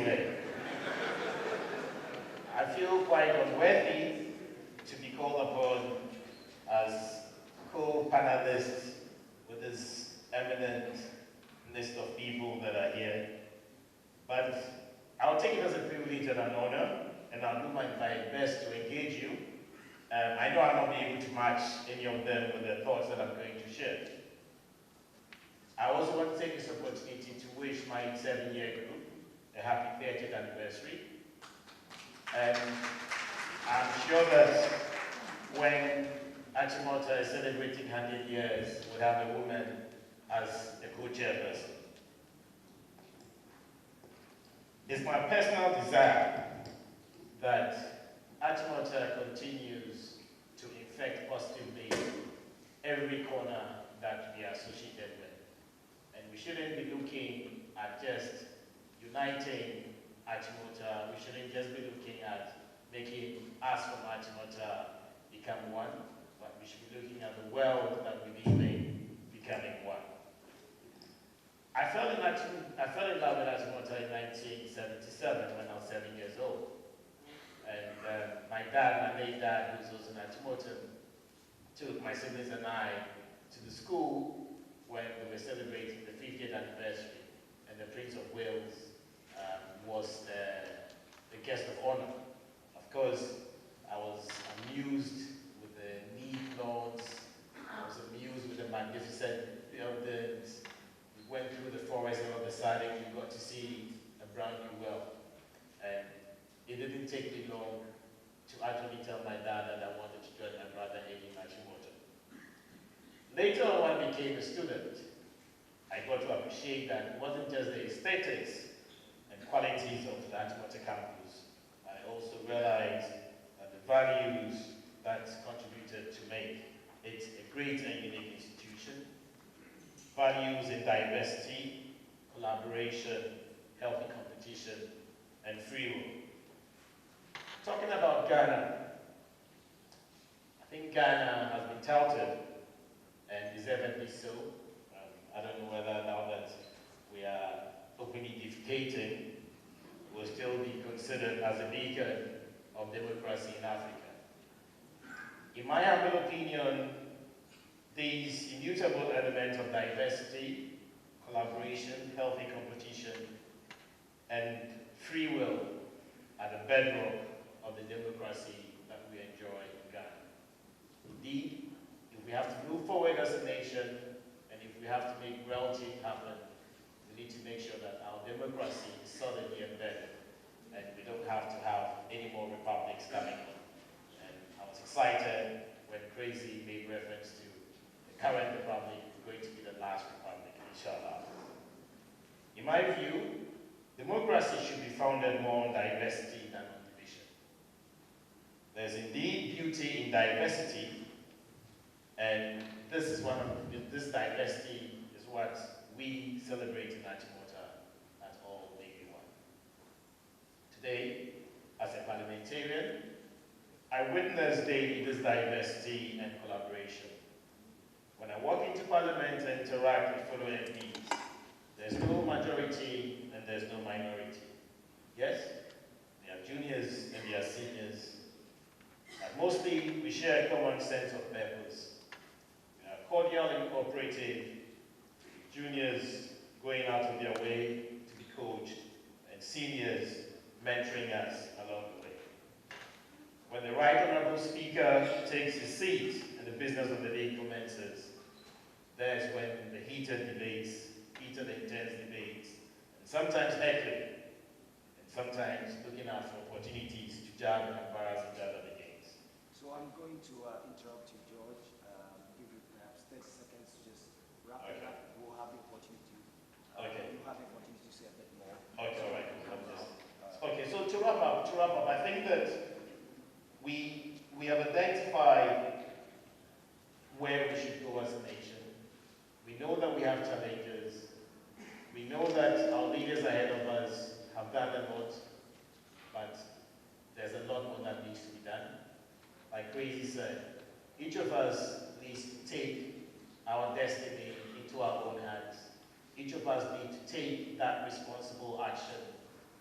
today. I feel quite unworthy to be called upon as co-panelist with this eminent list of people that are here. But I'll take it as a privilege and an honor, and I'll do my best to engage you. I know I'll not be able to match any of them with the thoughts that I'm going to share. I also want to take this opportunity to wish my 7-year group a happy 30th anniversary. And I'm sure that when Achimota is celebrating 100 years, we'll have a woman as a co-chairperson. It's my personal desire that Achimota continues to infect positively every corner that we are associated with. And we shouldn't be looking at just uniting Achimota. We shouldn't just be looking at making us from Achimota become one, but we should be looking at the world that we live in becoming one. I fell in love with Achimota in 1977 when I was 7 years old. And my late dad, who's also an Achimota, took my siblings and I to the school when we were celebrating the 50th anniversary, and the Prince of Wales was the guest of honor. Of course, I was amused with the neat lawns, I was amused with the magnificent buildings. We went through the forest, and all of a sudden we got to see a brand new world. And it didn't take me long to actually tell my dad that I wanted to join my brother in Achimota. Later on, when I became a student, I got to appreciate that it wasn't just the aesthetics and qualities of the Achimota campus. I also realized that the values that contributed to make it a great and unique institution, values in diversity, collaboration, healthy competition, and free will. Talking about Ghana, I think Ghana has been touted, and deservedly so. I don't know whether now that we are openly defecating, will still be considered as a beacon of democracy in Africa. In my humble opinion, these immutable elements of diversity, collaboration, healthy competition, and free will are the bedrock of the democracy that we enjoy in Ghana. Indeed, if we have to move forward as a nation, and if we have to make real change happen, we need to make sure that our democracy is solidly embedded, and we don't have to have any more republics coming on. And I was excited when Crazy made reference to the current republic going to be the last republic, inshallah. In my view, democracy should be founded more on diversity than on division. There's indeed beauty in diversity, and this diversity is what we celebrate in Achimota at all Navy One. Today, as a parliamentarian, I witness daily this diversity and collaboration. When I walk into Parliament and interact with fellow MPs, there's no majority and there's no minority. Yes, there are juniors and there are seniors, but mostly we share a common sense of purpose. We are cordial and cooperative, juniors going out of their way to be coached, and seniors mentoring us along the way. When the Right Honourable Speaker takes his seat and the business of the day commences, that's when the heated and intense debates, and sometimes heckling, and sometimes looking out for opportunities to jab and embarrass each other begins. So I'm going to interrupt you, George. Give you perhaps 30 seconds to just wrap it up. We'll have the opportunity. You'll have the opportunity to say a bit more. Okay, all right. Okay, so to wrap up, I think that we have identified where we should go as a nation. We know that we have challenges. We know that our leaders ahead of us have done a lot, but there's a lot more that needs to be done. Like Crazy said, each of us needs to take our destiny into our own hands. Each of us needs to take that responsible action.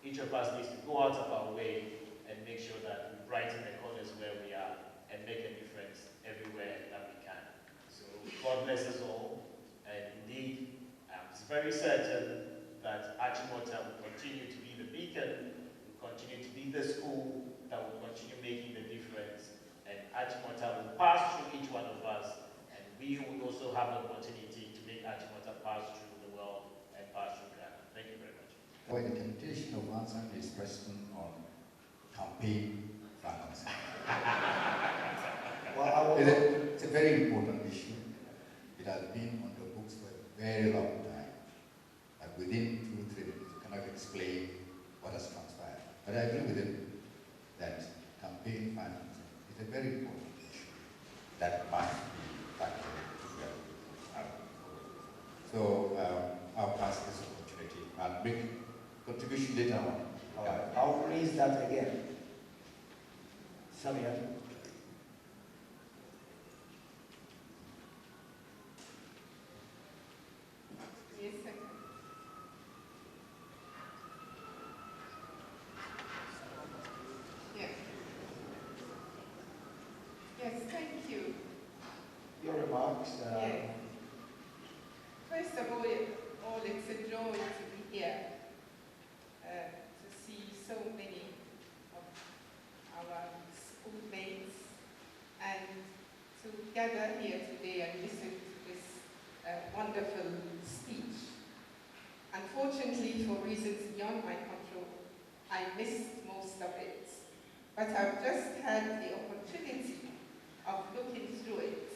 Each each of us needs to go out of our way and make sure that we brighten the corners where we are and make a difference everywhere that we can. So God bless us all. And indeed, I'm very certain that Achimota will continue to be the beacon, will continue to be the school that will continue making the difference. And Achimota will pass through each one of us, and we will also have the opportunity to make Achimota pass through the world and pass through Ghana. Thank you very much. For the temptation of answering this question on campaign finance. Well, it's a very important issue. It has been on the books for a very long time. Like within 2 or 3 minutes, you cannot explain what has transpired. But I agree with him that campaign finance is a very important issue that must be factored together. So I'll pass this opportunity. I'll make contribution later on. I'll raise that again. Samia. Yes, sir. Yes. Yes, thank you. Your remarks. Yes. First of all, it's a joy to be here, to see so many of our schoolmates and to gather here today and listen to this wonderful speech. Unfortunately, for reasons beyond my control, I missed most of it. But I've just had the opportunity of looking through it.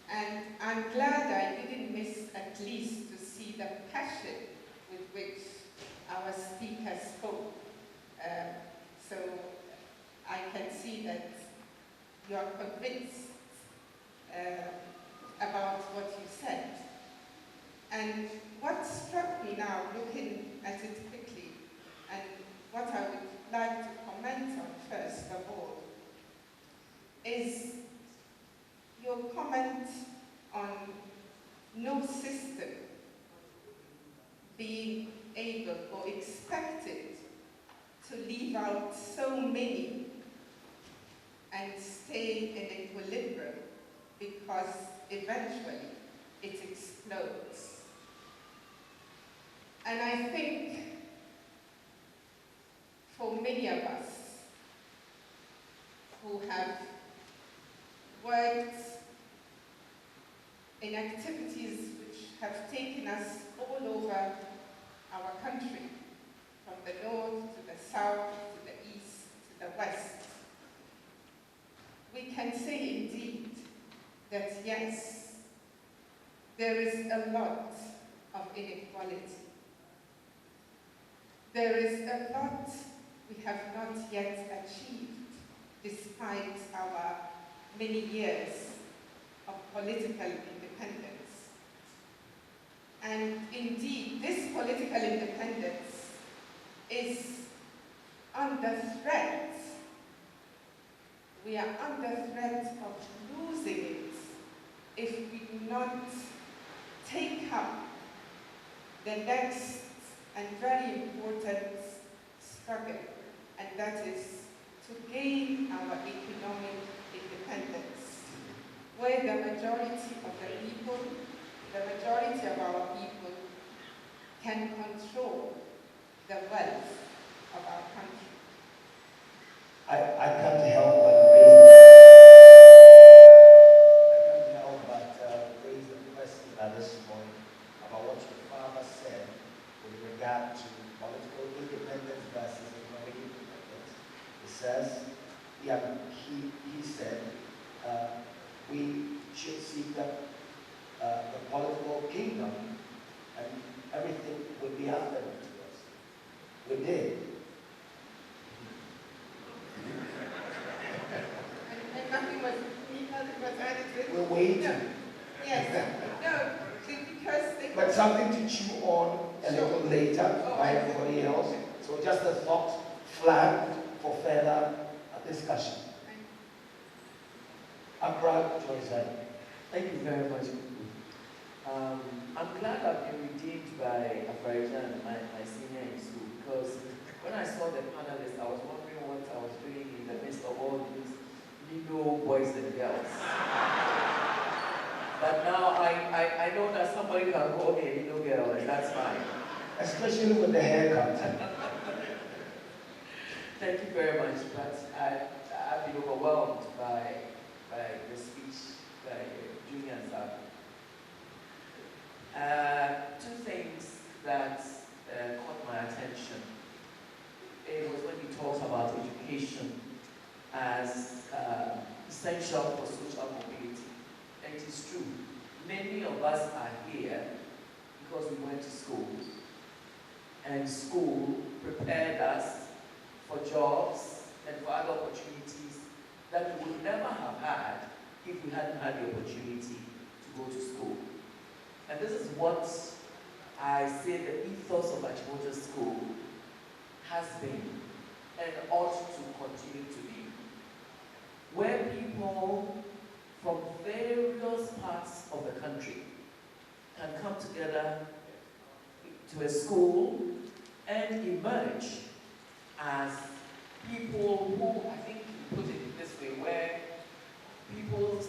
And I'm glad I didn't miss at least to see the passion with which our speaker spoke. So I can see that you are convinced about what you said. And what struck me now, looking at it quickly, and what I would like to comment on first of all, is your comment on no system being able or expected to leave out so many and stay in equilibrium because eventually it explodes. And I think for many of us who have worked in activities which have taken us all over our country, from the north to the south, to the east, to the west, we can say indeed that yes, there is a lot of inequality. There is a lot we have not yet achieved despite our many years of political independence. And indeed, this political independence is under threat. We are under threat of losing it if we do not take up the next and very important struggle, and that is to gain our economic independence, where the majority of the people, the majority of our people, can control the wealth of our country. I can't help but raise the question at this point about what your father said with regard to political independence versus economic independence. He says, he said, we should seek the political kingdom and everything would be handed to us. We did. And nothing was added to it? We're waiting. No. Yes. No, because they... But something to chew on a little later by everybody else. So just a thought flagged for further discussion. Accra, Joyce. Thank you very much. I'm glad I've been redeemed by Afarijan, my senior in school. especially with the haircut. Thank you very much, but I've been overwhelmed by the speech by Junior Sir. Two things that caught my attention. It was when he talks about education as essential for social mobility. And it is true. Many of us are here because we went to school. And school prepared us for jobs and for other opportunities that we would never have had if we hadn't had the opportunity to go to school. And this is what I say the ethos of Achimota School has been and ought to continue to be. Where people from various parts of the country can come together to a school and emerge as people who, I think you put it this way, where people's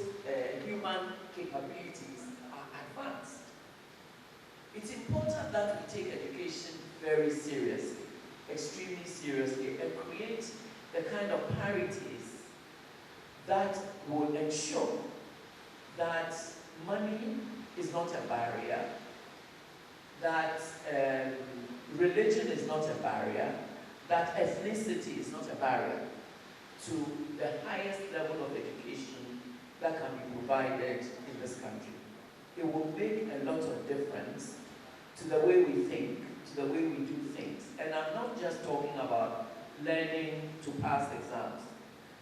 human capabilities are advanced. It's important that we take education very seriously, extremely seriously, and create the kind of parities that will ensure that money is not a barrier, that religion is not a barrier, that ethnicity is not a barrier to the highest level of education that can be provided in this country. It will make a lot of difference to the way we think, to the way we do things. And I'm not just talking about learning to pass exams.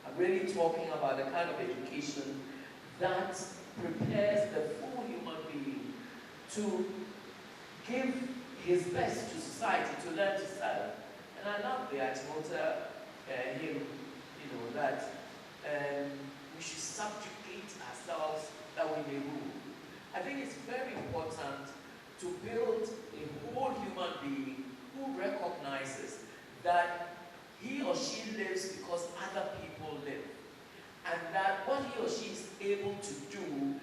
I'm really talking about the kind of education that prepares the full human being to give his best to society, to learn to serve. And I love the Achimota hymn, that we should subjugate ourselves that we may rule. I think it's very important to build a whole human being who recognizes that he or she lives because other people live. And that what he or she is able to do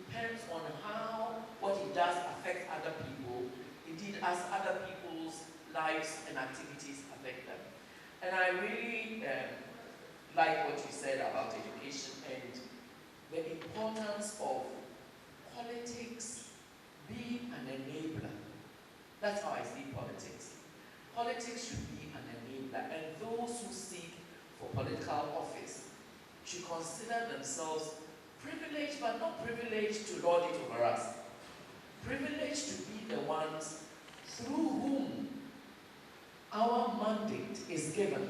depends on how what he does affects other people, indeed as other people's lives and activities affect them. And I really like what you said about education and the importance of politics being an enabler. That's how I see politics. Politics should be an enabler, and those who seek for political office should consider themselves privileged, but not privileged to lord it over us. Privileged to be the ones through whom our mandate is given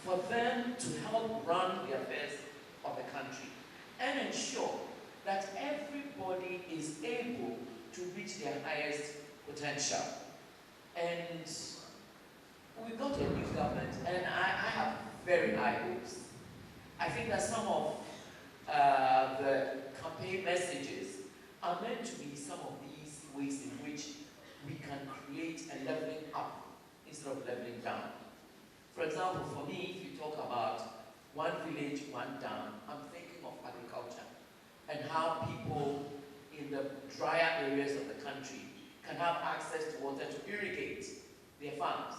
for them to help run the affairs of the country and ensure that everybody is able to reach their highest potential. And we got a new government, and I have very high hopes. I think that some of the campaign messages are meant to be some of these ways in which we can create a leveling up instead of leveling down. For example, for me, if you talk about one village, one town, I'm thinking of agriculture and how people in the drier areas of the country can have access to water to irrigate their farms.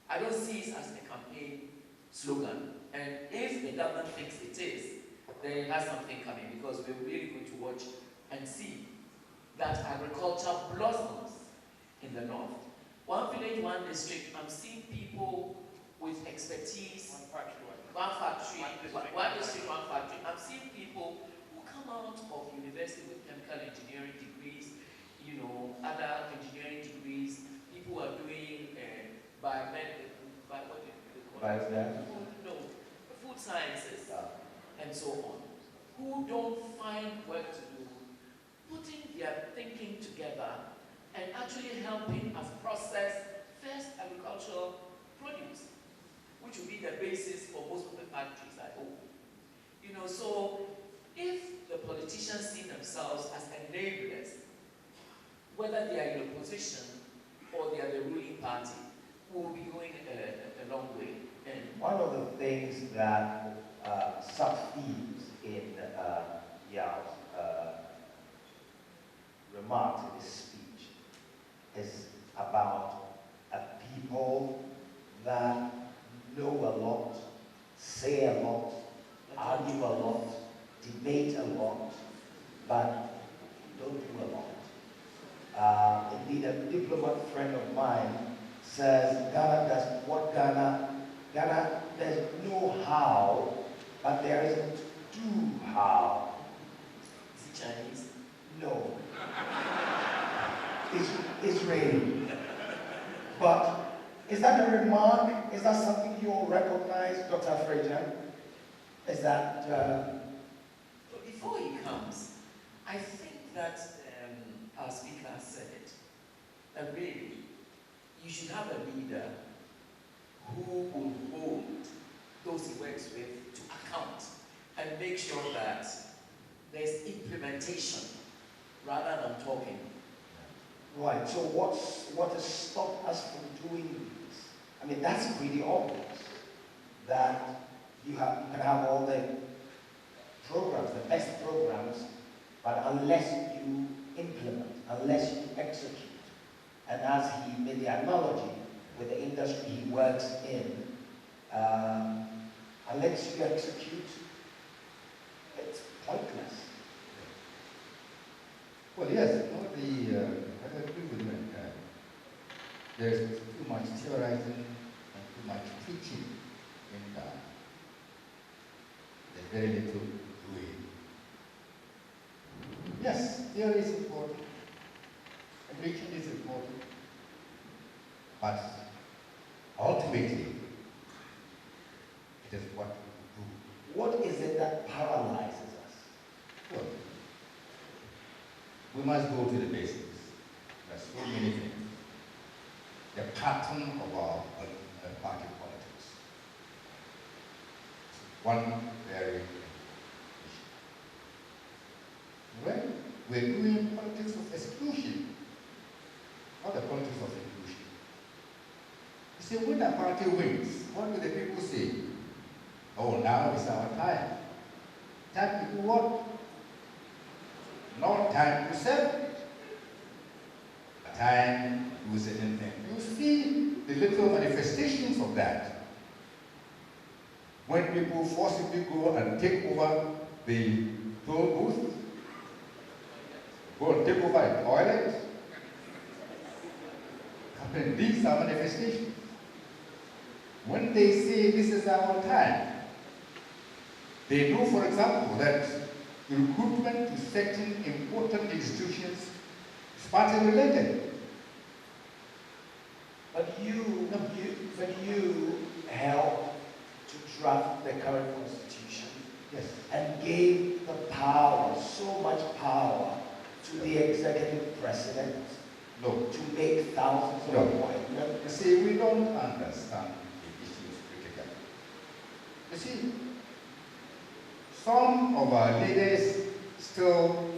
I don't see it as a campaign slogan. And if the government thinks it is, then it has something coming, because we're really going to watch and see that agriculture blossoms in the north. One village, one district, I'm seeing people with expertise. One factory, one district, one factory. I'm seeing people who come out of university with chemical engineering degrees, other engineering degrees. People who are doing food sciences, and so on, who don't find work to do, putting their thinking together and actually helping us process first agricultural produce, which will be the basis for most of the factories, I hope. So if the politicians see themselves as enablers, whether they are in opposition or they are the ruling party, we will be going a long way. And one of the things that sub-themes in Yao's remarks in his speech is about people that know a lot, say a lot, argue a lot, debate a lot, but don't do a lot. Indeed, a diplomat friend of mine says Ghana does what Ghana, there's no how, but there isn't do how. Is it Chinese? No. It's Israeli. But is that a remark? Is that something you all recognize, Dr. Fraser? Is that... But before he comes, I think that our speaker has said it, that really you should have a leader who will hold those he works with to account and make sure that there's implementation rather than talking. Right, so what has stopped us from doing this? I mean, that's pretty obvious, that you can have all the programs, the best programs, but unless you implement, unless you execute, and as he made the analogy with the industry he works in, unless you execute, it's pointless. Well, yes, I agree with you. There's too much theorizing and too much teaching in Ghana. There's very little doing. Yes, theory is important, and preaching is important, but ultimately, it is what we do. What is it that paralyzes us? Well, we must go to the basics. There's so many things. The pattern of our party politics. One very issue. When we're doing politics of exclusion, not the politics of inclusion. You see, when a party wins, what do the people say? Oh, now is our time. Time to do what? Not time to serve. Time to do certain things. You see the little manifestations of that. When people forcibly go and take over the toll booth, go and take over a toilet. I mean, these are manifestations. When they say this is our time, they know, for example, that recruitment to certain important institutions is party related. But you helped to draft the current constitution. Yes. And gave the power, so much power, to the executive president No. to make thousands of No. appointments. You see, we don't understand the issues critically. You see, some of our leaders still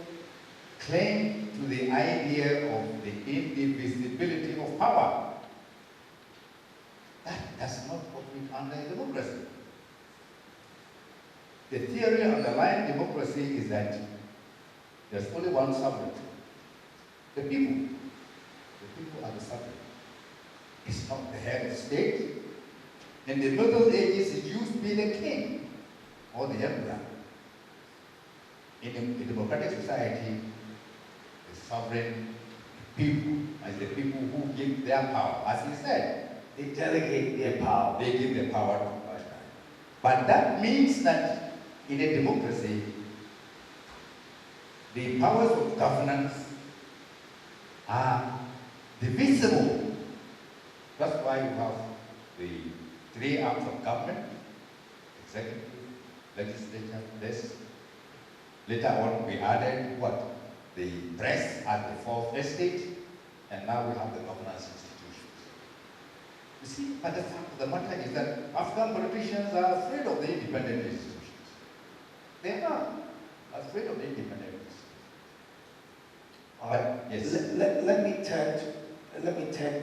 cling to the idea of the indivisibility of power. That's not what we under in democracy. The theory underlying democracy is that there's only one subject. The people. The people are the subject. It's not the head of state. In the Middle Ages, it used to be the king or the emperor. In a democratic society, the sovereign people as the people who give their power. As he said, They delegate their power. they give their power to the person. But that means that in a democracy, the powers of governance are divisible. That's why you have the three arms of government: executive, legislature, this. Later on, we added what? The press as the fourth estate, and now we have the governance institutions. You see, but the fact of the matter is that African politicians are afraid of the independent institutions. They are afraid of the independent institutions. Yes. Let me turn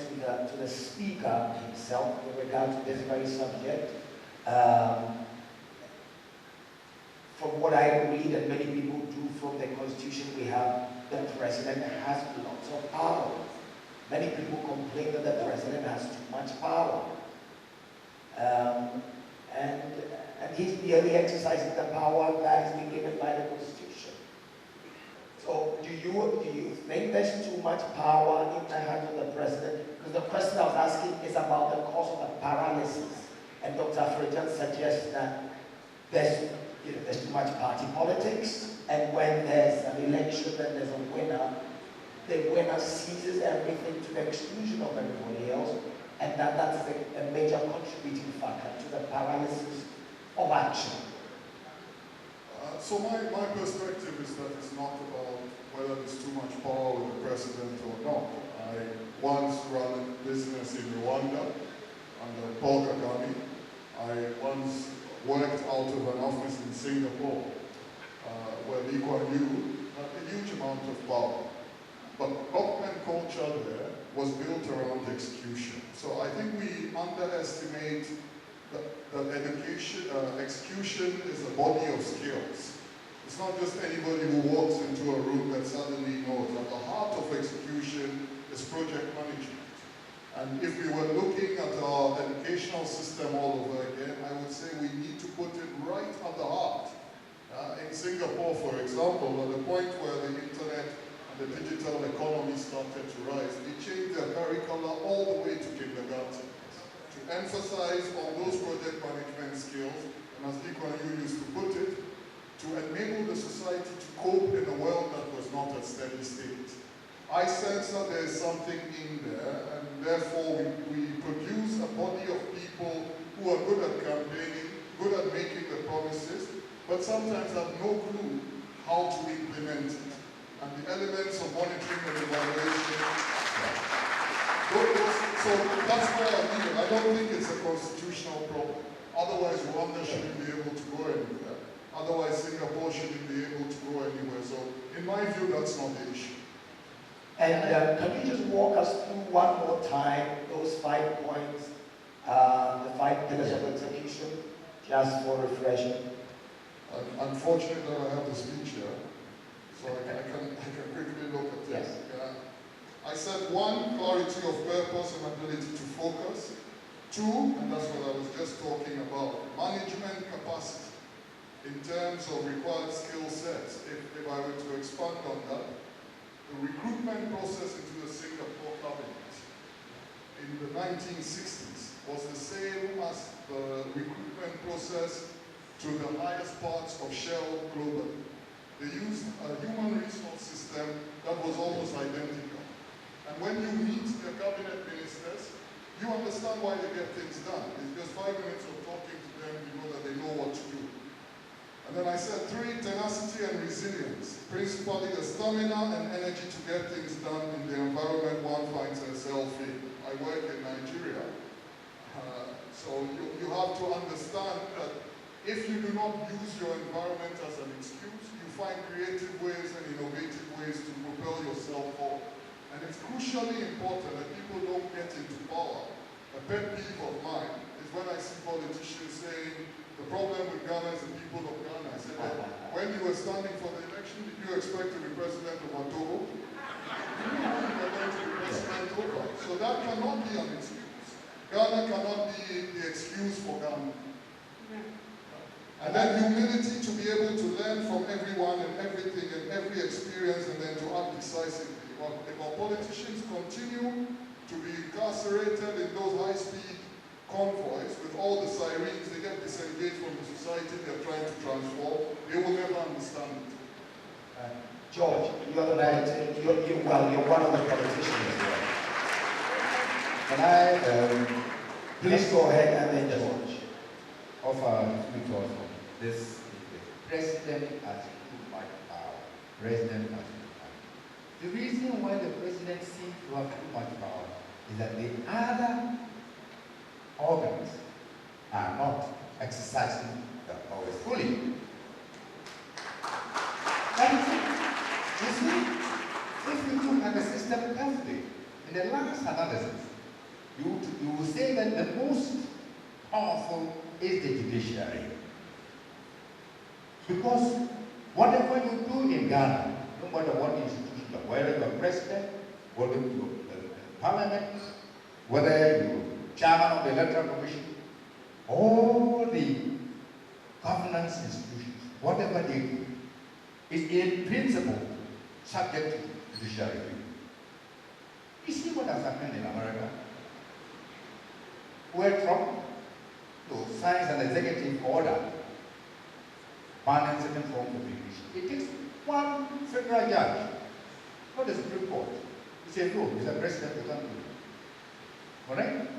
to the speaker himself with regard to this very subject. From what I read, and many people do from the Constitution, we have the president has lots of power. Many people complain that the president has too much power. And he's merely exercising the power that has been given by the Constitution. So do you think there's too much power in the hands of the president? Because the question I was asking is about the cause of the paralysis. And Dr. Frejan suggests that there's too much party politics, and when there's an election and there's a winner, the winner seizes everything to the exclusion of everybody else, and that's a major contributing factor to the paralysis of action. So my perspective is that it's not about whether there's too much power with the president or not. I once ran a business in Rwanda under Paul Kagame. I once worked out of an office in Singapore where Lee Kuan Yew had a huge amount of power. But government culture there was built around execution. So I think we underestimate that execution is a body of skills. It's not just anybody who walks into a room that suddenly knows. At the heart of execution is project management. And if we were looking at our educational system all over again, I would say we need to put it right at the heart. In Singapore, for example, at the point where the internet and the digital economy started to rise, they changed their curricula all the way to kindergarten to emphasize on those project management skills, and as Lee Kuan Yew used to put it, to enable the society to cope in a world that was not at steady state. I sense that there is something in there, and therefore we produce a body of people who are good at campaigning, good at making the promises, but sometimes have no clue how to implement it. And the elements of monitoring and evaluation. So that's where I leave it. I don't think it's a constitutional problem. Otherwise, Rwanda shouldn't be able to go anywhere. Otherwise, Singapore shouldn't be able to go anywhere. So in my view, that's not the issue. And can you just walk us through one more time those 5 points, the 5 pillars of execution, just for refreshing? I'm fortunate that I have the speech here, so I can quickly look at this. Yes. I said 1, clarity of purpose and ability to focus. 2, and that's what I was just talking about, management capacity in terms of required skill sets. If I were to expand on that, the recruitment process into the Singapore cabinet in the 1960s was the same as the recruitment process to the highest parts of Shell globally. They used a human resource system that was almost identical. And when you meet the cabinet ministers, you understand why they get things done. It's just 5 minutes of talking to them, you know that they know what to do. And then I said 3, tenacity and resilience. Principally the stamina and energy to get things done in the environment one finds herself in. I work in Nigeria. So you have to understand that if you do not use your environment as an excuse, you find creative ways and innovative ways to propel yourself forward. And it's crucially important that people don't get into power. A pet peeve of mine is when I see politicians saying, the problem with Ghana is the people of Ghana. I said, when you were standing for the election, did you expect to be president of Togo? You knew you were going to be president of Togo. So that cannot be an excuse. Ghana cannot be the excuse for Ghana. And then humility to be able to learn from everyone and everything and every experience and then to act decisively. If our politicians continue to be incarcerated in those high-speed convoys with all the sirens, they get disengaged from the society they're trying to transform, they will never understand it. George, you're the you're one of the politicians as well. Can I Please go ahead and then George. offer two thoughts on this? The president has too much power. President has too much power. The reason why the president seems to have too much power is that the other organs are not exercising the powers fully. That is it. You see, if you look at the system carefully, in the last analysis, you will say that the most powerful is the judiciary. Because whatever you do in Ghana, no matter what institution, whether you're president, whether you're parliament, whether you're chairman of the electoral commission, all the governance institutions, whatever they do, is in principle subject to judicial review. You see what has happened in America? Where Trump signs an executive order banning certain forms of immigration. It takes one federal judge, not the Supreme Court. It's a rule, it's a president who can do it. Correct?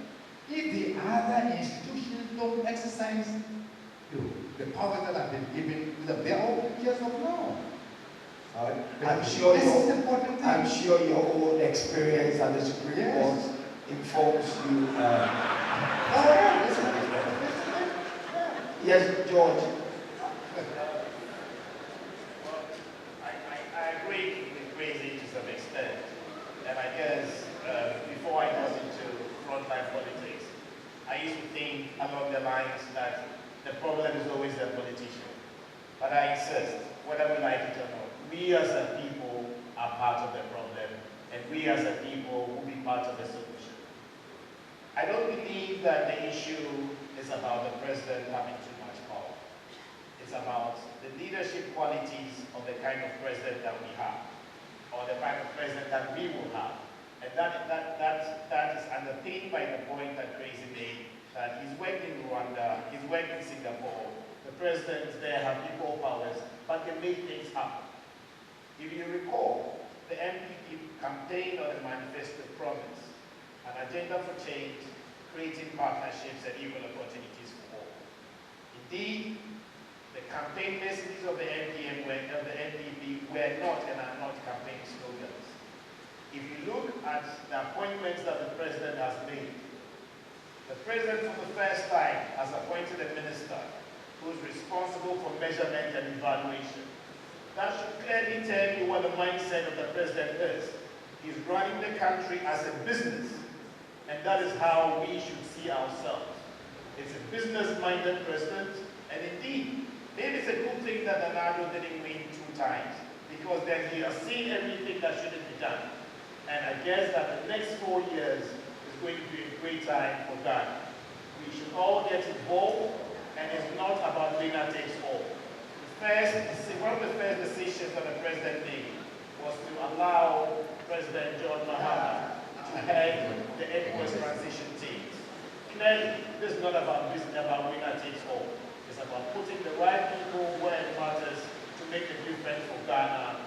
If the other institutions don't exercise the powers that have been given to them, they are all creatures of law. I'm sure this is important thing. I'm sure your own experience at the Supreme Court informs you. Yes, George. I agree with Crazy to some extent. And I guess before I got into frontline politics, I used to think along the lines that the problem is always the politician. But I insist, whether we like it or not, we as a people are part of the problem, and we as a people will be part of the solution. I don't believe that the issue is about the president having too much power. It's about the leadership qualities of the kind of president that we have, or the kind of president that we will have. And that is underpinned by the point that Crazy made, that he's working in Rwanda, he's working in Singapore, the presidents there have equal powers, but they make things happen. If you recall, the MPP campaign on the manifesto promise an agenda for change, creating partnerships and equal opportunities for all. Indeed, the campaign messages of the NPP were not and are not campaign slogans. If you look at the appointments that the president has made, the president for the first time has appointed a minister who's responsible for measurement and evaluation. That should clearly tell you what the mindset of the president is. He's running the country as a business, and that is how we should see ourselves. It's a business-minded president, and indeed, maybe it's a good thing that Nanajo didn't win 2 times, because then he has seen everything that shouldn't be done. And I guess that the next 4 years is going to be a great time for Ghana. We should all get involved, and it's not about winner takes all. One of the first decisions that the president made was to allow President John Mahama to head the ECOWAS transition teams. Clearly, this is not about winner takes all. It's about putting the right people where it matters to make a difference for Ghana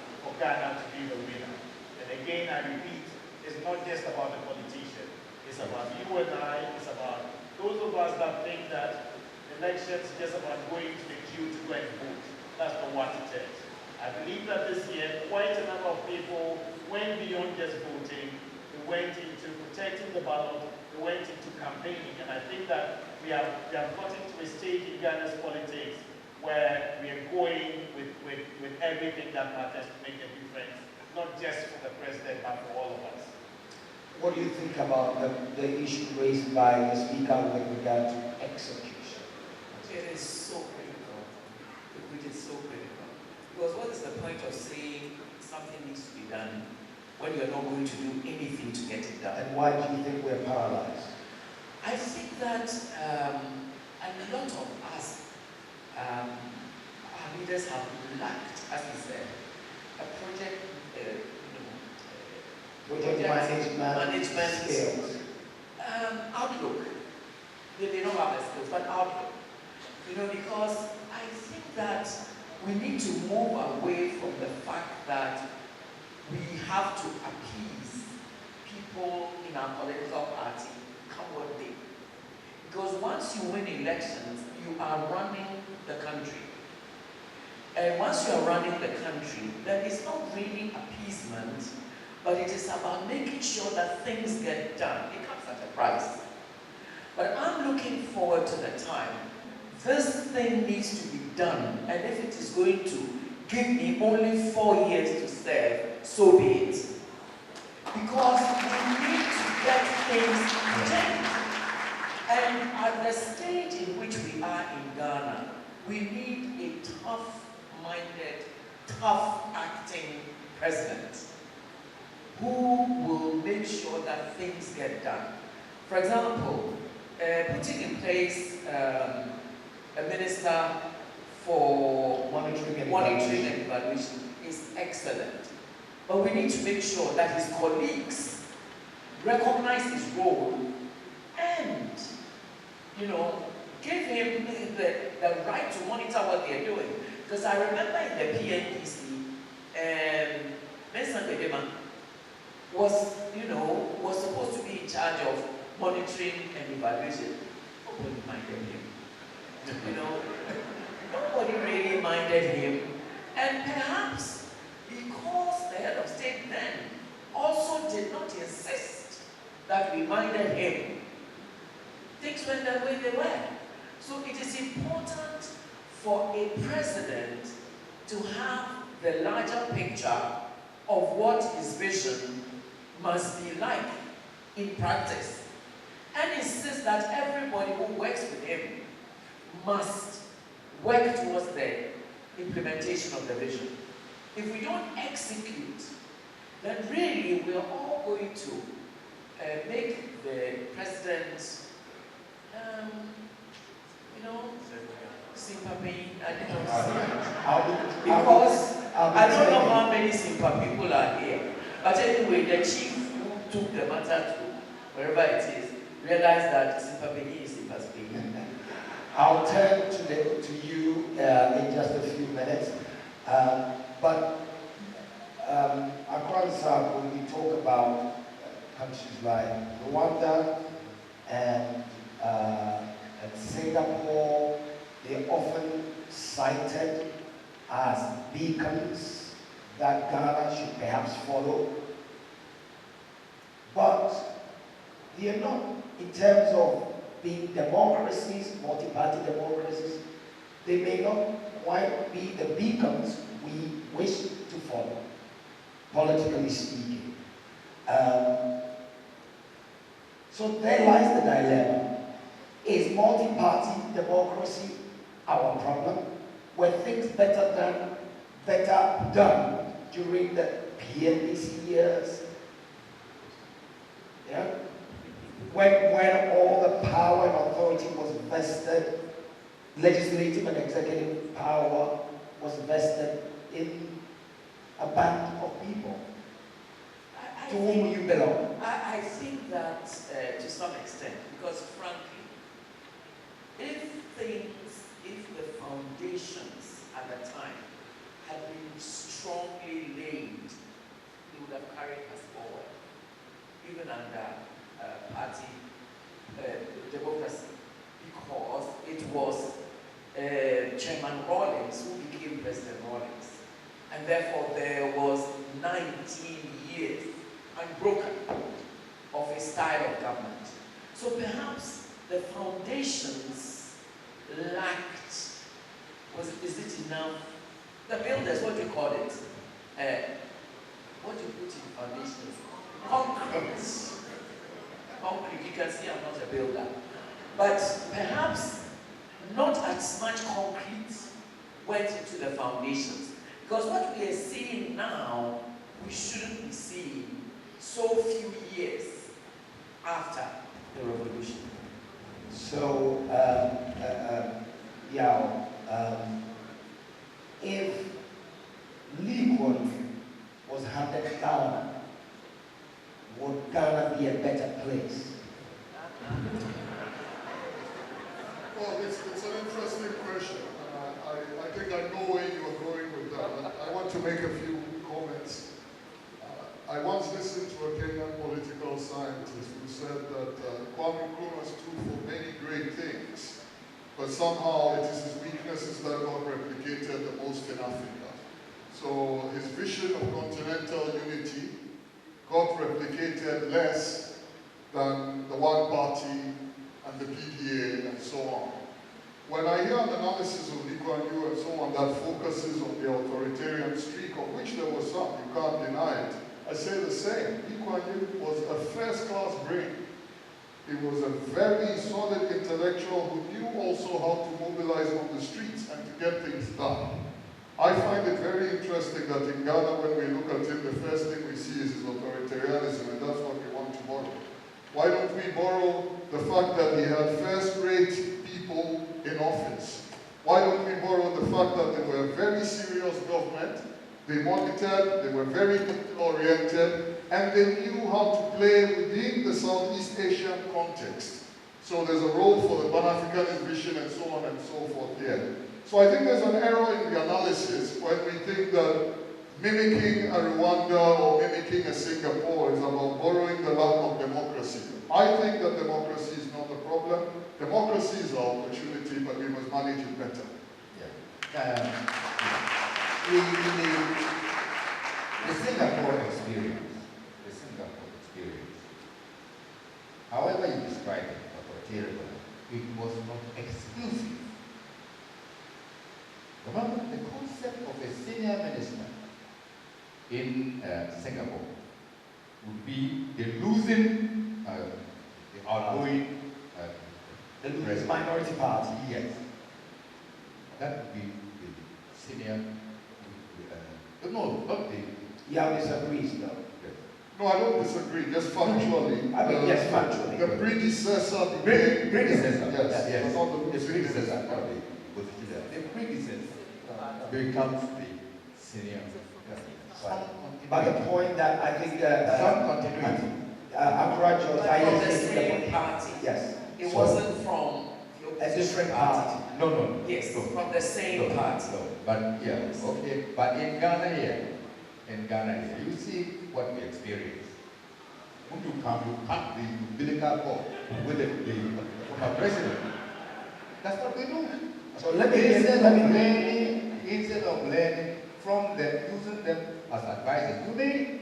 to be the winner. And again, I repeat, it's not just about the politician. It's about you and I. It's about those of us that think that elections is just about going to the queue to go and vote. That's not what it is. I believe that this year, quite a number of people went beyond just voting. They went into protecting the ballot. They went into campaigning. And I think that we have gotten to a stage in Ghana's politics where we are going with everything that matters to make a difference, not just for the president, but for all of us. What do you think about the issue raised by the speaker with regard to execution? It is so critical. It is so critical. Because what is the point of saying something needs to be done when you're not going to do anything to get it done? And why do you think we're paralyzed? I think that a lot of us, our leaders have lacked, as we said, a project management skills. Outlook. They don't have the skills, but outlook. Because I think that we need to move away from the fact that we have to appease people in our political party, come what may. Because once you win elections, you are running the country. And once you are running the country, then it's not really appeasement, but it is about making sure that things get done. It comes at a price. But I'm looking forward to the time this thing needs to be done, and if it is going to give me only 4 years to serve, so be it. Because we need to get things changed. And at the stage in which we are in Ghana, we need a tough-minded, tough-acting president. who will make sure that things get done. For example, putting in place a minister for monitoring and evaluation is excellent. But we need to make sure that his colleagues recognize his role and, give him the right to monitor what they're doing. Because I remember in the PNDC, Mr. Bedema was supposed to be in charge of monitoring and evaluation. Nobody minded him. Nobody really minded him. And perhaps because the head of state then also did not insist that we minded him, things went the way they were. So it is important for a president to have the larger picture of what his vision must be like in practice, and insist that everybody who works with him must work towards the implementation of the vision. If we don't execute, then really we are all going to make the president, sympathy, because I don't know how many sympathy people are here. But anyway, the chief who took the matter to wherever it is realized that sympathy is sympathy. I'll turn to you in just a few minutes. But across when we talk about countries like Rwanda and Singapore, they're often cited as beacons that Ghana should perhaps follow. But they are not, in terms of being democracies, multi-party democracies, they may not quite be the beacons we wish to follow, politically speaking. So there lies the dilemma. Is multi-party democracy our problem? Were things better done during the PNDC years? Yeah? When all the power and authority was vested, legislative and executive power was vested in a band of people. To whom you belong? I think that to some extent, because frankly, if the foundations at the time had been strongly laid, they would have carried us forward, even under party democracy, because it was Chairman Rawlings who became President Rawlings, and therefore there was 19 years unbroken of a style of government. So perhaps the foundations lacked, is it enough? The builders, what do you call it? What do you put in foundations? Concrete. Concrete, you can see I'm not a builder. But perhaps not as much concrete went into the foundations. Because what we are seeing now, we shouldn't be seeing so few years after the revolution. So, if Lee Kuan Yew was handed down, would Ghana be a better place? Well, it's an interesting question. I think I know where you are going with that. I want to make a few comments. I once listened to a Kenyan political scientist who said that Kwame Nkrumah stood for many great things, but somehow it is his weaknesses that got replicated the most in Africa. So his vision of continental unity got replicated less than the one party and the PDA and so on. When I hear an analysis of Lee Kuan Yew and so on that focuses on the authoritarian streak, of which there was some, you can't deny it, I say the same. Lee Kuan Yew was a first-class brain. He was a very solid intellectual who knew also how to mobilize on the streets and to get things done. I find it very interesting that in Ghana, when we look at him, the first thing we see is his authoritarianism, and that's what we want to borrow. Why don't we borrow the fact that he had first-rate people in office? Why don't we borrow the fact that they were a very serious government, they monitored, they were very oriented, and they knew how to play within the Southeast Asian context. So there's a role for the Pan-Africanist vision and so on and so forth here. So I think there's an error in the analysis when we think that mimicking a Rwanda or mimicking a Singapore is about borrowing the lack of democracy. I think that democracy is not the problem. Democracy is our opportunity, but we must manage it better. Yeah. The Singapore experience, however you describe it, authoritarian, it was not exclusive. Remember, the concept of a senior minister in Singapore would be the losing, the outgoing, The minority party. yes. That would be the senior, no, not the... Yeah, disagrees though. No, I don't disagree, just factually. I mean, yes, factually. The predecessor Predecessor, yes, yes. was not the The losing predecessor, minister. not the position. The predecessor becomes the senior. But the point that I think Some continuity. Accurate But Josiah from the is making the same point. party. Yes. It So, wasn't from the a different party. No. Yes, no. from the same No, party. no. But yeah, okay. But in Ghana here, you see what we experience. When you come the umbilical cord with the former president. That's what we do. So let me Instead of learning from them, using them as advisors, you may,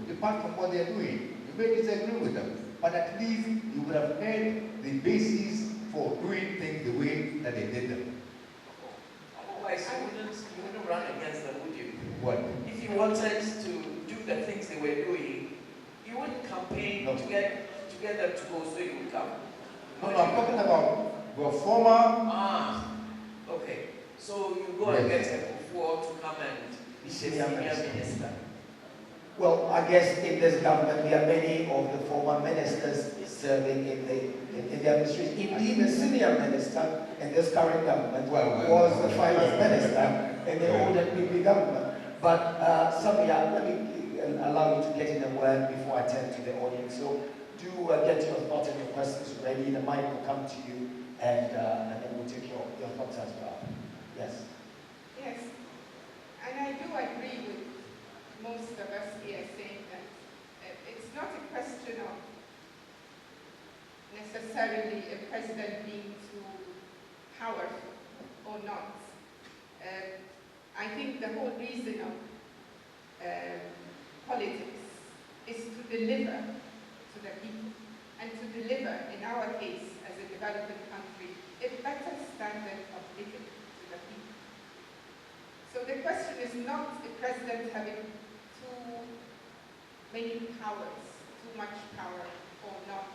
depart from what they're doing. You may disagree with them, but at least you would have heard the basis for doing things the way that they did them. Otherwise, you wouldn't run against them, would you? What? If you wanted to do the things they were doing, you wouldn't campaign No. to get them to go so you would come. No, I'm talking about your former. Okay. So you go Yes. and get a Kufuor to come and be the Senior senior minister. minister. Well, I guess in this government, there are many of the former ministers serving in the administration. Indeed, the senior minister in this current government was the finance minister in the old NPP government. But, Samia, let me allow you to get in a word before I turn to the audience. So do get your thoughts and your questions ready. The mic will come to you, and then we'll take your thoughts as well. Yes. Yes, and I do agree with most of us here saying that it's not a question of necessarily a president being too powerful or not. I think the whole reason of politics is to deliver to the people, and to deliver, in our case, as a developing country, a better standard of living to the people. So the question is not the president having too many powers, too much power or not.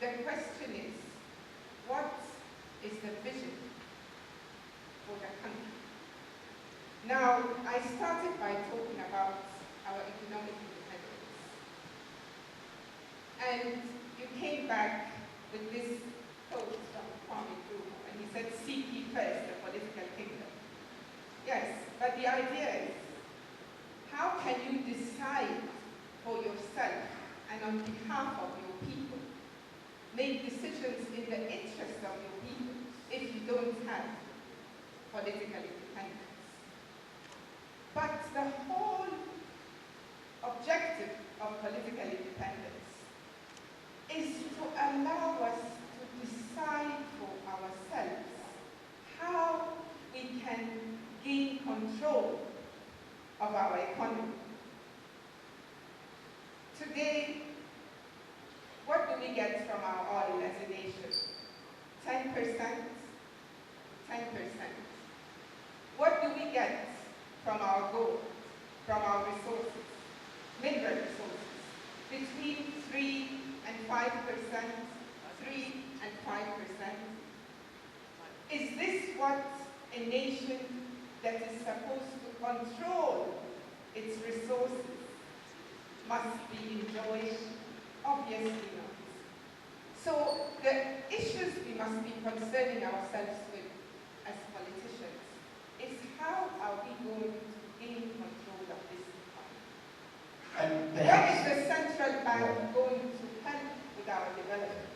The question is, what is the vision for the country? Now, I started by talking about our economic independence. And you came back with this quote from Kwame Nkrumah, and he said, "Seek ye first the political kingdom." Yes, but the idea is, how can you decide for yourself and on behalf of your people, make decisions in the interest of your people, if you don't have political independence? But the whole objective of political independence is to allow us to decide for ourselves how we can gain control of our economy. Today, what do we get from our oil as a nation? 10%? 10%. What do we get from our gold, from our resources, mineral resources? Between 3 and 5%, 3 and 5%. Is this what a nation that is supposed to control its resources must be enjoyed? Obviously not. So the issues we must be concerning ourselves with as politicians is how are we going to gain control of this economy? And When perhaps, is the central bank going to help with our development?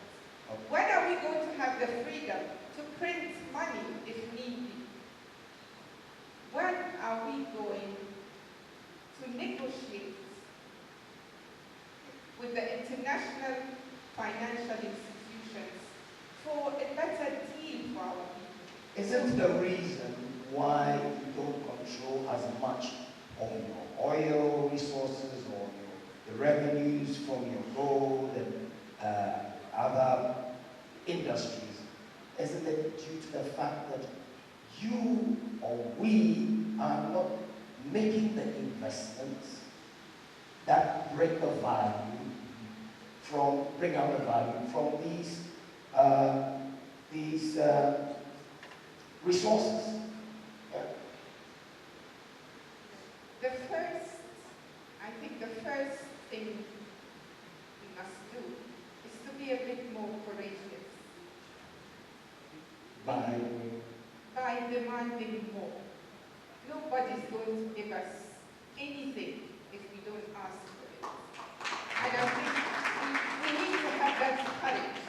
When are we going to have the freedom to print money if need be? When are we going to negotiate with the international financial institutions for a better deal for our people? isn't the reason why you don't control as much of your oil resources or the revenues from your gold and other industries, isn't it due to the fact that you or we are not making the investments that bring out the value from these resources? I think the first thing we must do is to be a bit more courageous by demanding more. Nobody's going to give us anything if we don't ask for it. And I think we need to have that courage.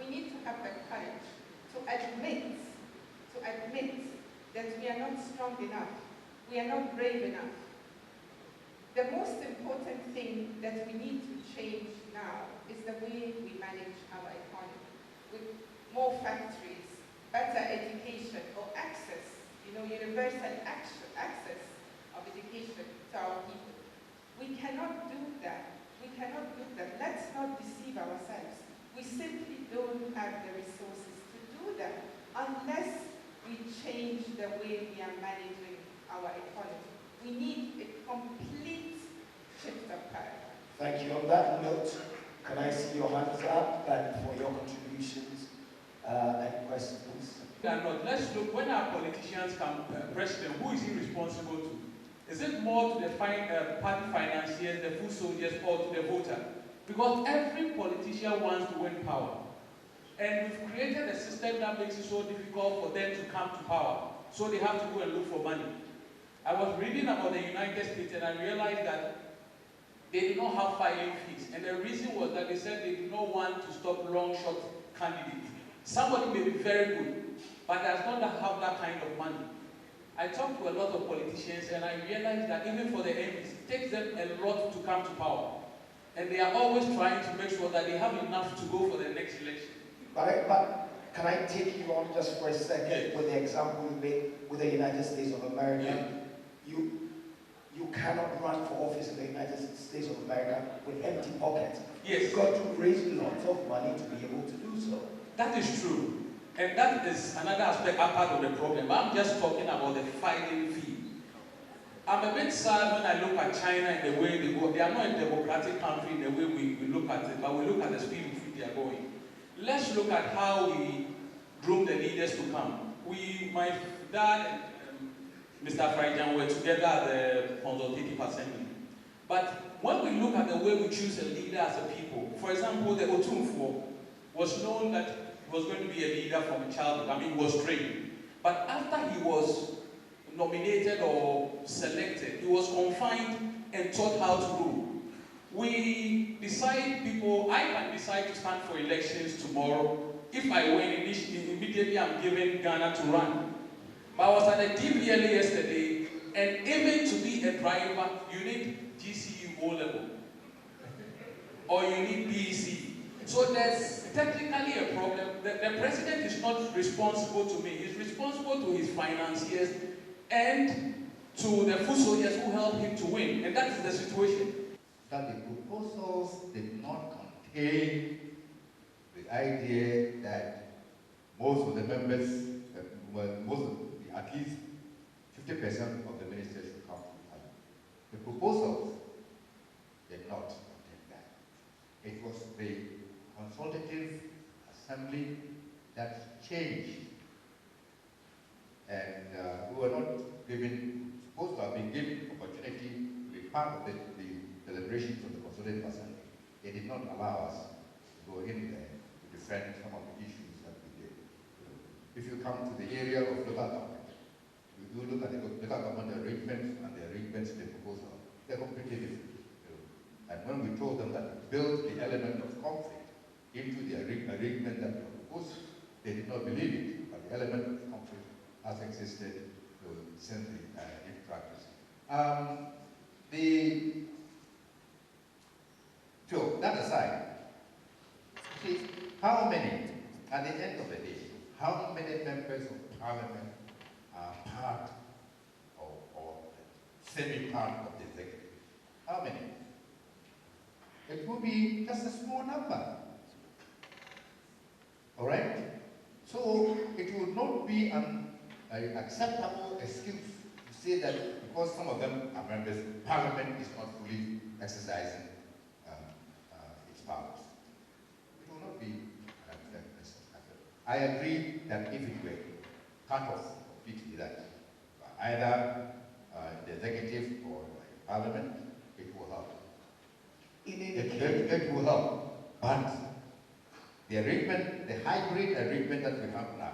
We need to have the courage to admit that we are not strong enough. We are not brave enough. The most important thing that we need to change now is the way we manage our economy. With more factories, better education or access, universal access of education to our people. We cannot do that. Let's not deceive ourselves. We simply don't have the resources to do that unless we change the way we are managing our economy. We need a complete shift of paradigm. Thank you. On that note, can I see your hands up and for your contributions and questions? Let's look, when our politicians come president, who is he responsible to? Is it more to the party financiers, the food soldiers, or to the voter? Because every politician wants to win power. And we've created a system that makes it so difficult for them to come to power. So they have to go and look for money. I was reading about the United States and I realized that they do not have filing fees. And the reason was that they said they do not want to stop long-shot candidates. Somebody may be very good, but does not have that kind of money. I talked to a lot of politicians and I realized that even for the MPs, it takes them a lot to come to power. And they are always trying to make sure that they have enough to go for the next election. But can I take you on just for a second with the example you made with the United States of America? Yeah. You cannot run for office in the United States of America with empty pockets. Yes. You've got to raise lots of money to be able to do so. That is true. And that is another aspect, a part of the problem. But I'm just talking about the filing fee. I'm a bit sad when I look at China and the way they go. They are not a democratic country in the way we look at it, but we look at the speed with which they are going. Let's look at how we groom the leaders to come. My dad and Mr. Frijan were together at the Consultative Assembly. But when we look at the way we choose a leader as a people, for example, the Otumfuo was known that he was going to be a leader from a childhood. He was trained. But after he was nominated or selected, he was confined and taught how to rule. I can decide to stand for elections tomorrow. If I win, immediately I'm giving Ghana to run. But I was at the DVLA yesterday, and even to be a driver, you need GCU O-level. Or you need BEC. So there's technically a problem. The president is not responsible to me. He's responsible to his financiers and to the food soldiers who helped him to win. And that is the situation. That the proposals did not contain the idea that most of the members, at least 50% of the ministers should come to Parliament. The proposals did not contain that. It was the Consultative Assembly that changed and we were not supposed to have been given opportunity to be part of the deliberations of the Consolidated Assembly. They did not allow us to go in there to defend some of the issues that we did. If you come to the area of local government, you do look at the local government arrangements and the arrangements in the proposal, they're completely different. And when we told them that we build the element of conflict into the arrangement that we proposed, they did not believe it, but the element of conflict has existed since in practice. So, that aside, see, how many, at the end of the day, how many members of parliament are part or semi-part of the executive? How many? It will be just a small number. All right? So it would not be an acceptable excuse to say that because some of them are members, Parliament is not fully exercising its powers. It will not be an acceptable. I agree that if it were cut off completely, that either the executive or Parliament, it will help. It will help, but the arrangement, the hybrid arrangement that we have now,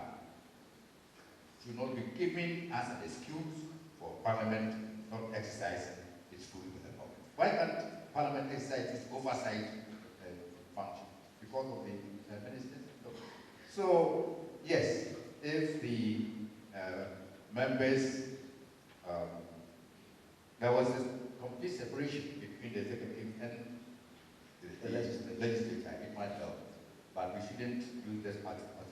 should not be given as an excuse for Parliament not exercising its full independence. Why can't Parliament exercise its oversight function? Because of the ministers? No. So, yes, if the members, there was a complete separation between the executive and the legislature, it might help. But we shouldn't use this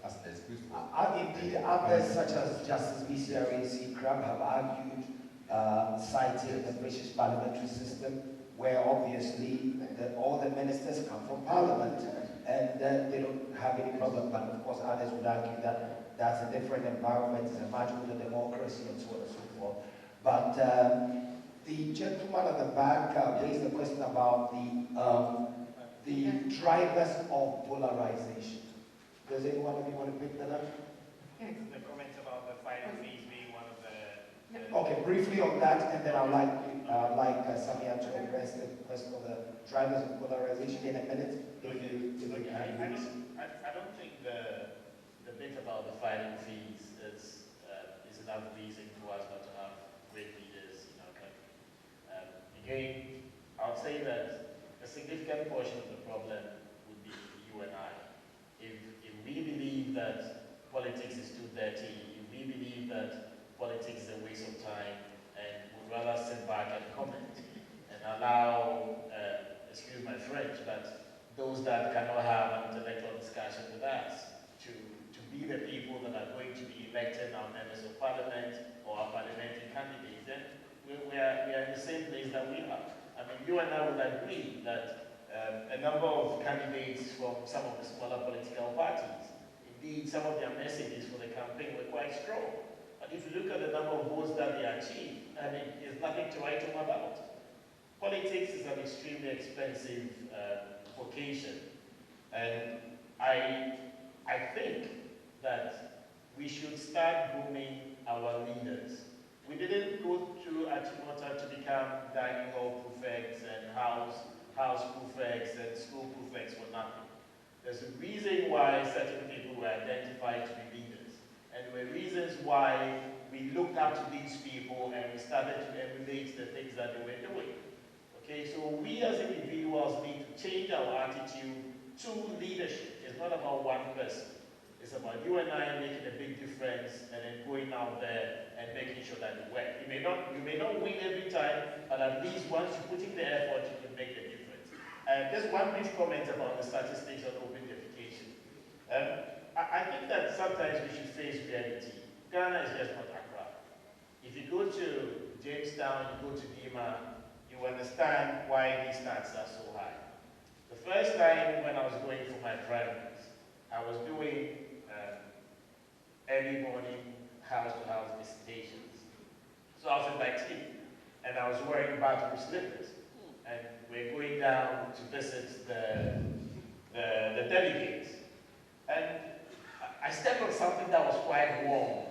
as an excuse for... Indeed, others such as Justice BCRAC Crab have argued, citing the British parliamentary system, where obviously all the ministers come from Parliament, and they don't have any problem. But of course, others would argue that that's a different environment, it's a much older democracy, and so on and so forth. But the gentleman at the back raised the question about the drivers of polarization. Does anyone of you want to pick that up? The comment about the filing fees being one of the... Okay, briefly on that, and then I'd like Samia to address the question of the drivers of polarization in a minute. I don't think the bit about the filing fees is enough reason for us not to have great leaders in our country. Again, I would say that a significant portion of the problem would be you and I. If we believe that politics is too dirty, if we believe that politics is a waste of time, and would rather sit back and comment and allow, excuse my French, but those that cannot have an intellectual discussion with us to be the people that are going to be elected our members of parliament or our parliamentary candidates, then we are in the same place that we are. I mean, you and I would agree that a number of candidates from some of the smaller political parties, indeed, some of their messages for the campaign were quite strong. But if you look at the number of votes that they achieved, I mean, there's nothing to write home about. Politics is an extremely expensive vocation, and I think that we should start grooming our leaders. We didn't go through Achimota to become dining hall prefects and house prefects and school prefects for nothing. There's a reason why certain people were identified to be leaders. And there were reasons why we looked up to these people and we started to emulate the things that they were doing. Okay, so we as individuals need to change our attitude to leadership. It's not about one person. It's about you and I making a big difference and then going out there and making sure that it works. You may not win every time, but at least once you put in the effort, you can make a difference. Just one brief comment about the statistics on open defecation. I think that sometimes we should face reality. Ghana is just not Accra. If you go to Jamestown, you go to Dima, you understand why these stats are so high. The first time when I was going for my primaries, I was doing early morning house-to-house visitations. So I was in my team, and I was wearing bathroom slippers. And we're going down to visit the delegates. And I stepped on something that was quite warm.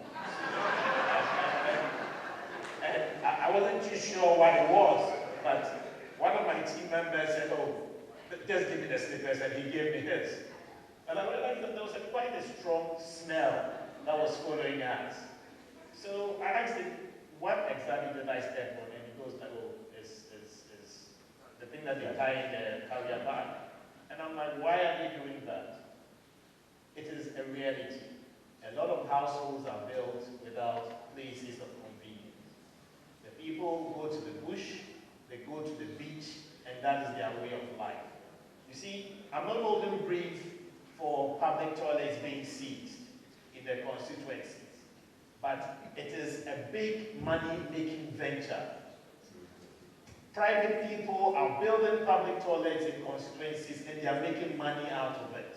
wasn't too sure what it was, but one of my team members said, oh, just give me the slippers, and he gave me his. And I realized that there was quite a strong smell that was following us. So I asked him, what exactly did I step on? And he goes, oh, it's the thing that they tie in the carrier bag. And I'm like, why are they doing that? It is a reality. A lot of households are built without places of convenience. The people go to the bush, they go to the beach, and that is their way of life. You see, I'm not holding brief for public toilets being seized in their constituencies, but it is a big money-making venture. Private people are building public toilets in constituencies and they are making money out of it.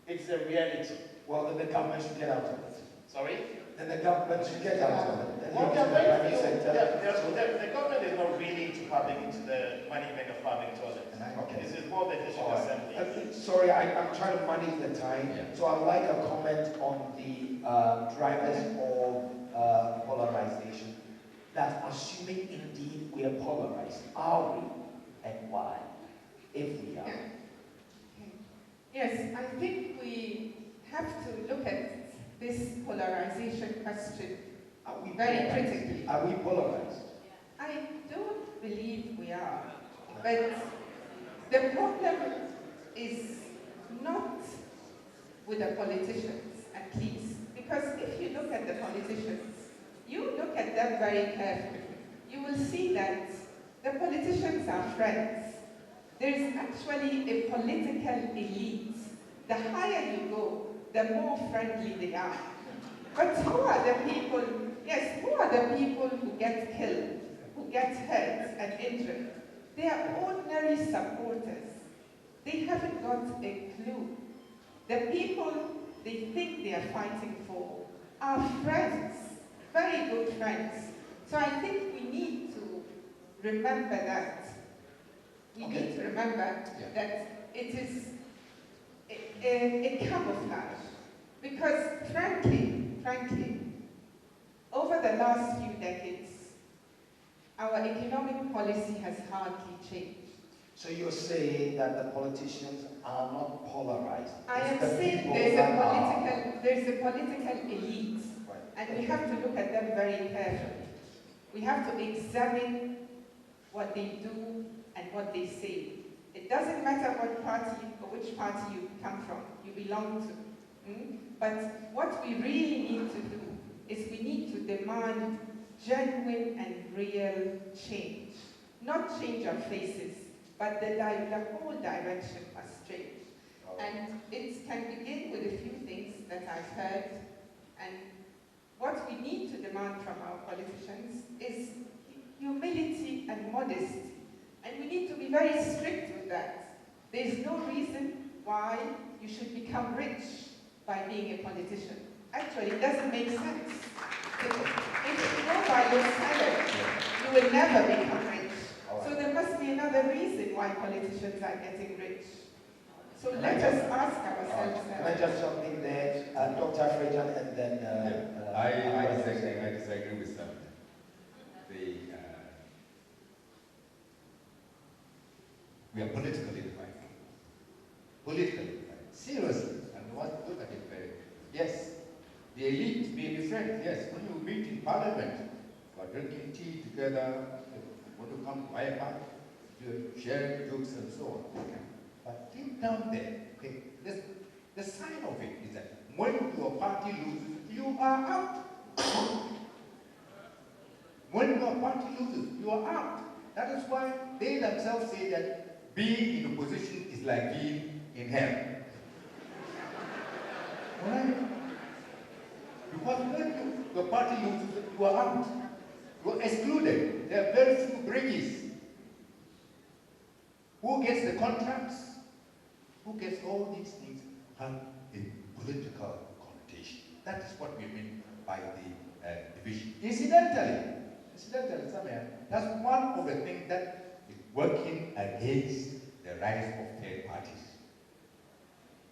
It's a reality. Well, then the government should get out of it. Sorry? Then the government should get out of it. Well, the government is not really into the management of public toilets. Okay. This is more the district assembly. Sorry, I'm trying to manage the time. Yeah. So I'd like a comment on the drivers of polarization. That assuming indeed we are polarized, are we, and why, if we are? Yes, I think we have to look at this polarization question very critically. Are we polarized? I don't believe we are, but the problem is not with the politicians, at least, because if you look at the politicians, you look at them very carefully, you will see that the politicians are friends. There is actually a political elite. The higher you go, the more friendly they are. But who are the people, yes, who are the people who get killed, who get hurt and injured? They are ordinary supporters. They haven't got a clue. The people they think they are fighting for are friends, very good friends. So I think we need to remember that. We need to remember that it is a camouflage. Because frankly, over the last few decades, our economic policy has hardly changed. So you're saying that the politicians are not polarized? I am It's the saying people there's that a political elite, Right. and we have to look at them very carefully. We have to examine what they do and what they say. It doesn't matter what party or which party you come from, you belong to. But what we really need to do is we need to demand genuine and real change. Not change of faces, but the whole direction must change. And it can begin with a few things that I've heard. And what we need to demand from our politicians is humility and modesty. And we need to be very strict with that. There's no reason why you should become rich by being a politician. Actually, it doesn't make sense. If you go by your salary, you will never become rich. So there must be another reason why politicians are getting rich. So let us ask ourselves that. Can I just jump in there? Dr. Frejan and then... I disagree with them. We are politically divided. Politically divided. Seriously. And look at it very. Yes. The elite may be friends. Yes. When you meet in parliament, you are drinking tea together, you want to come buy a back, you share jokes and so on. Okay. But deep down there, okay, the sign of it is that when your party loses, you are out. When your party loses, you are out. That is why they themselves say that being in opposition is like being in hell. Alright? Because when your party loses, you are out. You are excluded. There are very few bridges. Who gets the contracts? Who gets all these things have a political connotation. That is what we mean by the division. Incidentally, somewhere, that's one of the things that is working against the rise of third parties.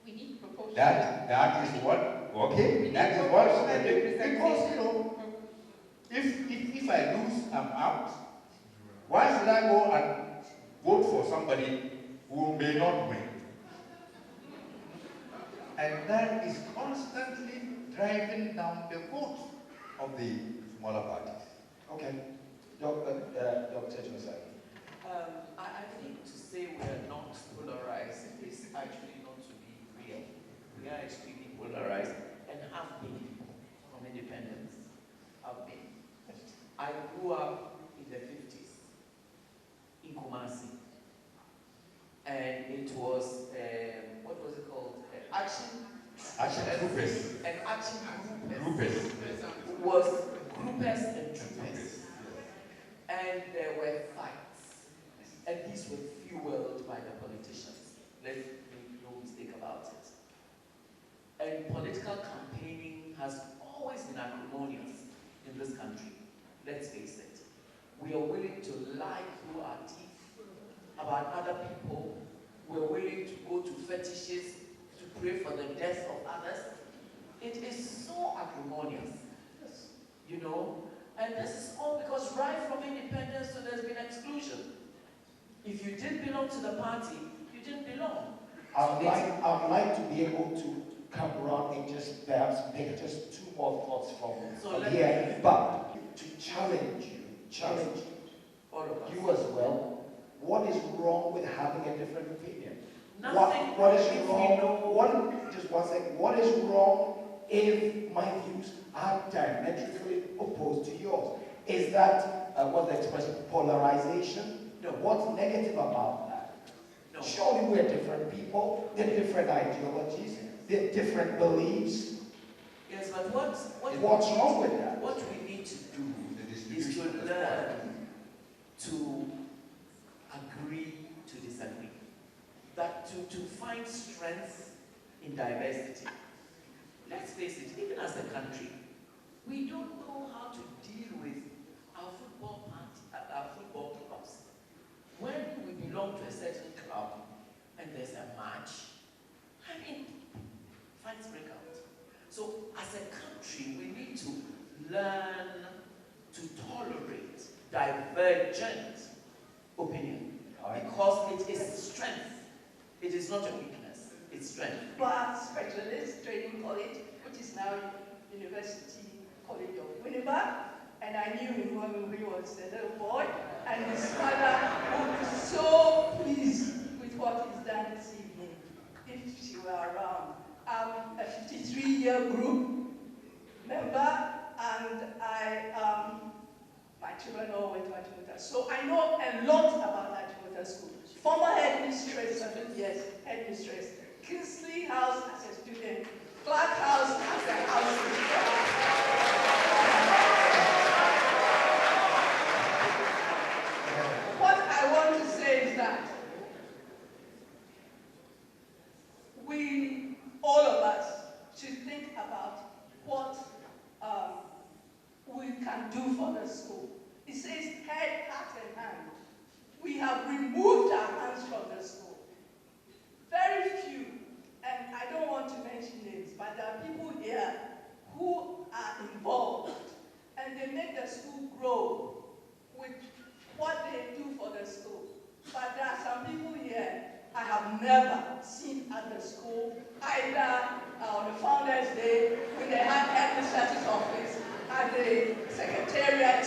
We need proportion. That is what, okay, that is what, because, if I lose, I'm out, Why should I go and vote for somebody who may not win? And that is constantly driving down the vote of the smaller parties. Okay. Dr. Joseph. I think to say we are not polarized is actually not to be real. We are extremely polarized and have been from independence. Have been. I grew up in the 50s in Kumasi, and it was what was it called? Action groupers. And action Groupers. was groupers and troopers. And there were fights. And these were fueled by the politicians. Let's make no mistake about it. And political campaigning has always been acrimonious in this country. Let's face it. We are willing to lie through our teeth about other people. We're willing to go to fetishes to pray for the death of others. It is so acrimonious, you know. And this is all because right from independence, so there's been exclusion. If you didn't belong to the party, you didn't belong. I'd like to be able to come around and just perhaps make just two more thoughts from here, but to challenge you, all of us. you as well. What is wrong with having a different opinion? Nothing. What is wrong? Just one second. What is wrong if my views are diametrically opposed to yours? Is that what's the expression? Polarization? No. What's negative about that? No. Surely we're different people. They're different ideologies. They're different beliefs. Yes, but What's wrong with that? What we need to do is to learn to agree to disagree. That to find strength in diversity. Let's face it, even as a country, we don't know how to deal with our football clubs. When we belong to a certain club and there's a match, I mean, fights break out. So as a country, we need to learn to tolerate divergent opinion because it is strength. It is not a weakness, it's strength. But Specialist Training College, which is now University College of Winnipeg, and I knew him when he was a little boy, and his father would be so pleased with what he's done this evening, if she were around. I'm a 53-year group member, and my children all went to Achimota. So I know a lot about Achimota School. Former headmistress, yes, headmistress. Kingsley House as a student. Clark House as a house What I want to say is that we, all of us, should think about what we can do for the school. It says head, heart, and hand. We have removed our hands from the school. Very few, and I don't want to mention names, but there are people here who are involved, and they make the school grow with what they do for the school. But there are some people here I have never seen at the school, either on the Founders Day, when they had headmistress's office, at the secretariat,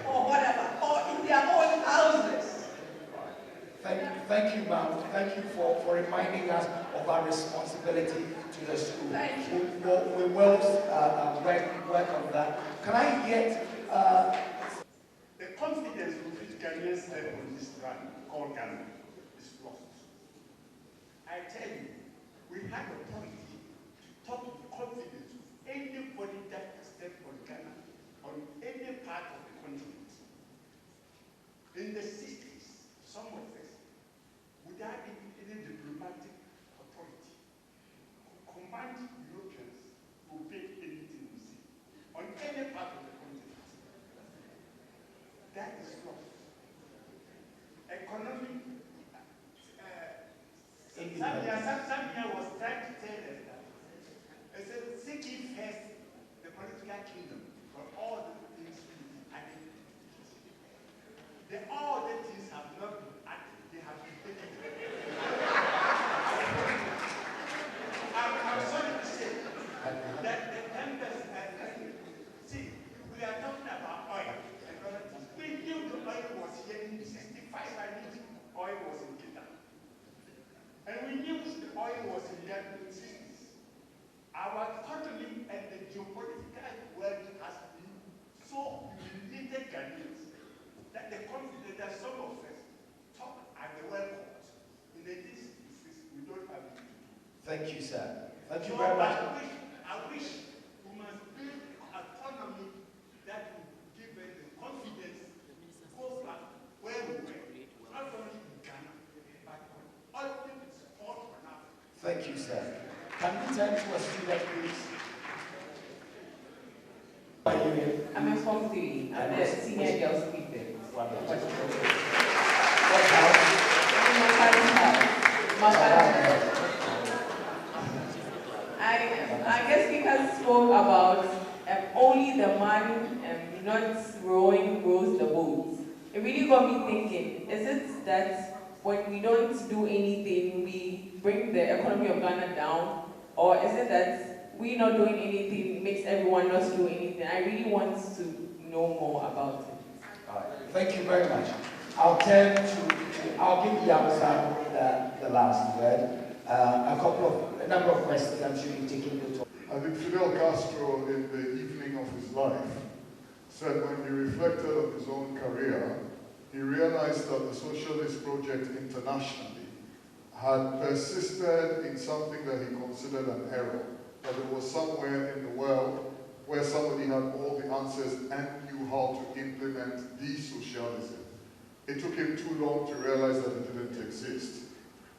or whatever, or in their own houses. Thank you, ma'am. Thank you for reminding us of our responsibility to the school. Thank you. We will work on that. Can I get... The confidence with which Ghanaians step on this land called Ghana is lost. I tell you, we have authority to talk with confidence with anybody that can step on Ghana, on any part of the continent. In the 60s, some of us, without any diplomatic authority, could command Europeans to obey anything we say on any part of the continent. That is lost. Economic, Zambia was trying to tell us that. It said, seek ye first the political kingdom for all the things we and all the Thank you, sir. Thank you very much. I wish we must build autonomy that will give us the confidence to go back where we were, not only in Ghana, but all things all for now. Thank you, sir. Can we turn to a student, please? I'm a Form 3. I'm the senior girl speaker. Wonderful. What house? I guess speakers spoke about only the man not rowing rows the boat. It really got me thinking, is it that when we don't do anything, we bring the economy of Ghana down? Or is it that we not doing anything makes everyone not do anything? I really want to know more about it. All right. Thank you very much. I'll give Yamsa the last word. A number of questions I'm sure you've taken note of. I think Fidel Castro, in the evening of his life, said when he reflected on his own career, he realized that the socialist project internationally had persisted in something that he considered an error, that there was somewhere in the world where somebody had all the answers and knew how to implement de-socialism. It took him too long to realize that it didn't exist.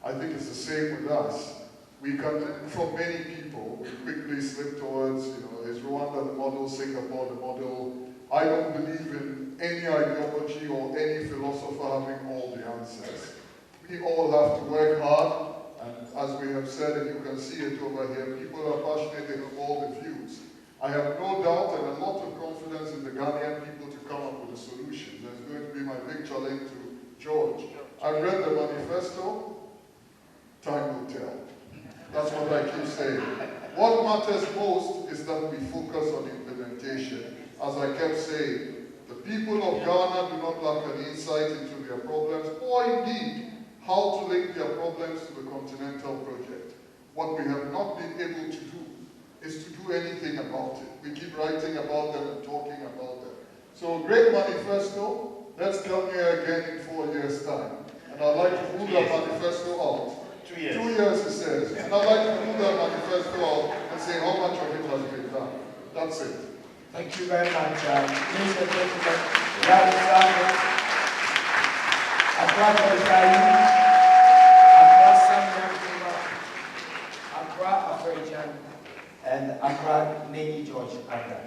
I think it's the same with us. We can learn from many people. We quickly slip towards, is Rwanda the model, Singapore the model? I don't believe in any ideology or any philosopher having all the answers. We all have to work hard, and as we have said, and you can see it over here, people are passionate, they have all the views. I have no doubt and a lot of confidence in the Ghanaian people to come up with a solution. That's going to be my big challenge to George. I've read the manifesto. Time will tell. That's what I keep saying. What matters most is that we focus on implementation. As I kept saying, the people of Ghana do not lack an insight into their problems, or indeed, how to link their problems to the continental project. What we have not been able to do is to do anything about it. We keep writing about them and talking about them. So, great manifesto. Let's come here again in 4 years' time. And I'd like to move that manifesto out. 2 years. 2 years, he says. And I'd like to move that manifesto out and say how much of it has been done. That's it. Thank you very much. Ladies and gentlemen, Accra Samia, Accra Afrejan, and Accra Negi George Accra.